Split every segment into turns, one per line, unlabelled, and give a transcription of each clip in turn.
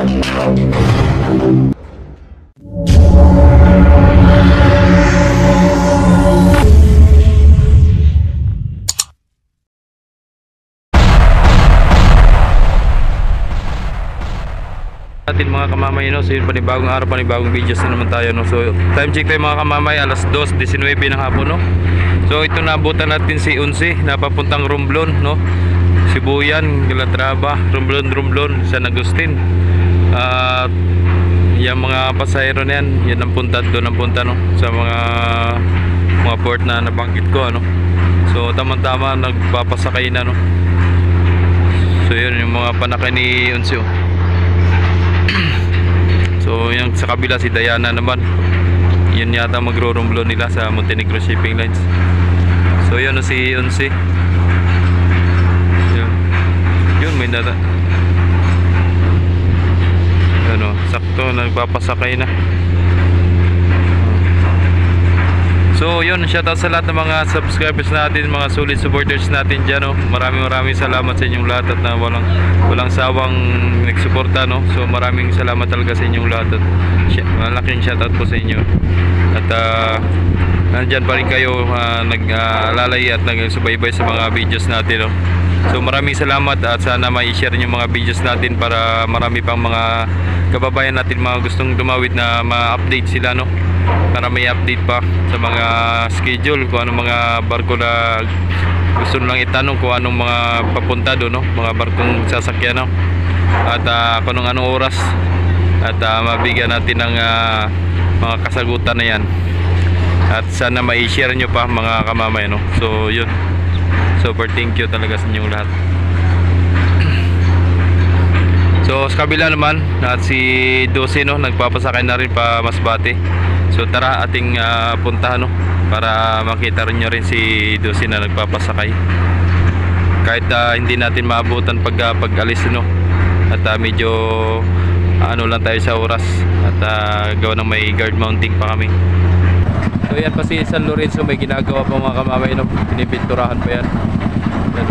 Atin mga kamamay, no? So yun, panibagong araw, panibagong videos na naman tayo, no? So time check tayo mga kamamay, alas 2:19 ng hapon, no? So ito, naabutan natin si Unsi na papuntang Romblon, no? Sibuyan, Calatrava, Romblon, San Agustin. At yung mga pasahero na yan ang punta doon, ang punta, no? Sa mga port na nabanggit ko, ano? So tama-tama nagpapasakay na, no? So yun yung mga panakay ni Unsi, oh. So yung sa kabila si Diana naman, yun yata magro-Romblon nila sa Montenegro Shipping Lines. So yun si Unsi, yun may data, ano, sakto nagpapasakay na. So yun, shoutout sa lahat ng mga subscribers natin, mga solid supporters natin dyan, no? Maraming salamat sa inyong lahat at na walang sawang nagsuporta, no? So maraming salamat talaga sa inyong lahat at malaking shoutout po sa inyo. At nandyan pa rin kayo, nag-alalay at nagsubaybay sa mga videos natin, no? So maraming salamat at sana ma-share nyo mga videos natin para marami pang mga kababayan natin mga gustong dumawit na ma-update sila, no? Para may update pa sa mga schedule, kung anong mga barko na gusto lang itanong, kung anong mga papunta doon, no? Mga barkong sasakyan, no? At kung anong oras, at mabigyan natin ng mga kasagutan na yan. At sana ma-share nyo pa mga kamamay, no? So yun, super thank you talaga sa inyong lahat. So sa kabila naman, at si Dosi, no, nagpapasakay na rin pa Masbate. So tara ating puntahan, no, para makita rin nyo rin si Dosi na nagpapasakay. Kahit hindi natin maabutan pag-alis, no, at medyo ano lang tayo sa oras, at gawa ng may guard mounting pa kami. So yan pa si San Lorenzo, may ginagawa pa mga kamamay, no, pinipinturahan pa yan. Yan.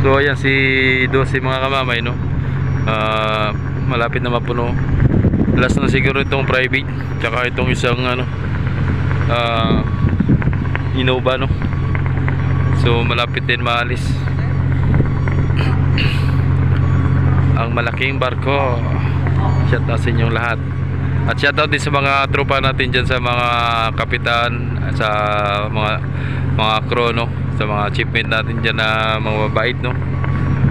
So ayan si Dosi mga kamamay, no, malapit na mapuno. Last na siguro itong private, tsaka itong isang ano, Innova, no. So malapit din maalis ang malaking barko. Shoutout sa inyong lahat, at shoutout din sa mga tropa natin dyan, sa mga kapitan, sa mga crew, no, sa mga achievement natin dyan na mga mabait, no,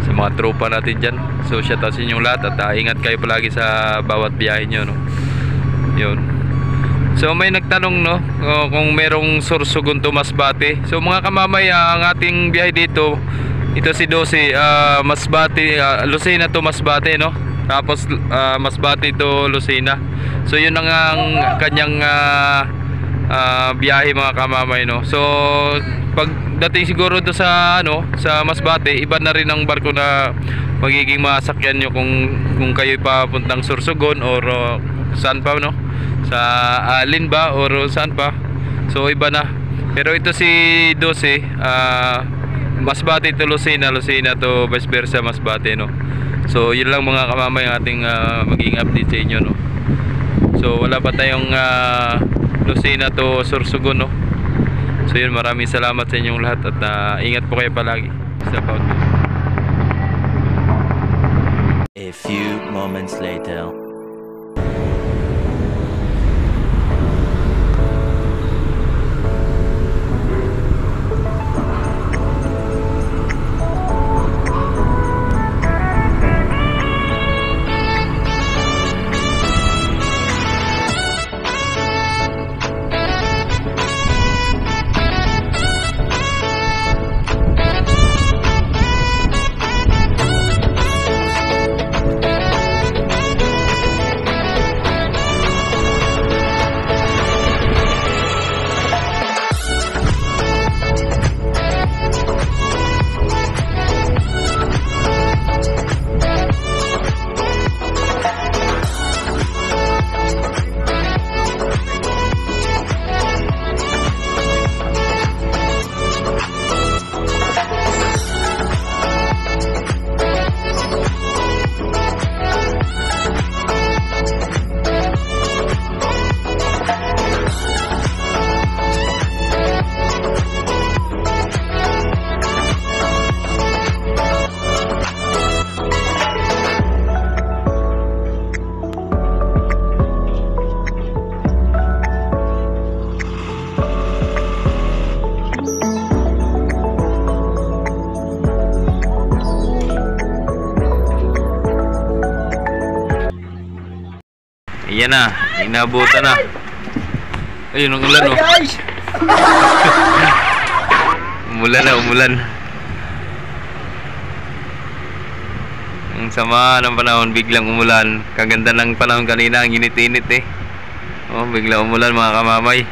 sa mga tropa natin dyan. So shoutout sa inyong lahat, at ingat kayo palagi sa bawat biyahe nyo, no. Yun. So may nagtanong, no, kung merong Sorsogon to Masbate. So mga kamamay, ang ating biyahe dito, ito si Dosi, Masbate, Lucena to Masbate, no. Tapos Masbate to Lucena. So yun ang kanyang biyahe mga kamamay, no. So pagdating siguro do sa ano, sa Masbate, iba na rin ang barko na magiging masakyan nyo kung kayo papuntang Sorsogon or saan pa, no, sa Alin ba or saan pa. So iba na. Pero ito si Dosi, Masbate to Lucena, Lucena to vice versa Masbate, no. So yun lang mga kamamay ang ating magiging update sa inyo, no. So wala pa tayong Lucena to Sorsogon, no. So yun, maraming salamat sa inyong lahat, at ingat po kayo palagi.
A few moments later.
Ayan na, inabutan na. Ayun ang ulan, oh.
guys!
Umulan na, umulan. Ang sama ng panahon, biglang umulan. Kaganda ng panahon kanina, ang init-init eh. Oh, biglang umulan mga kamamay.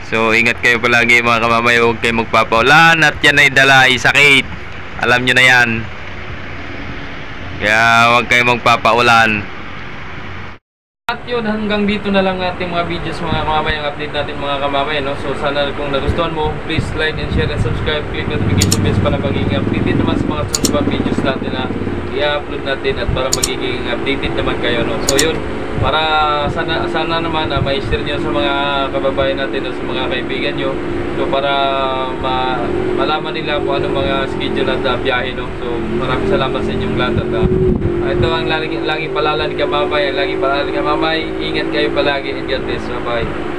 So, ingat kayo palagi mga kamamay. Huwag kayo magpapaulan at yan ay dala ay sakit. Alam nyo na yan. Kaya huwag kayo magpapaulan. At yun, hanggang dito na lang ating mga videos mga kamamay, ang update natin mga kamamay, no? So sana kung nagustuhan mo, please like and share and subscribe, click notification bells para magiging updated naman sa mga sunod videos natin na i-upload natin at para magiging updated naman kayo, no? So yun, para sana naman ma-share nyo sa mga kababayan natin o sa mga kaibigan nyo, so para malaman nila kung ano mga schedule at biyahe, no? So maraming salamat sa inyong lahat at ito ang lagi palala ni Kamamay, ingat kayo palagi and God bless. Bye bye.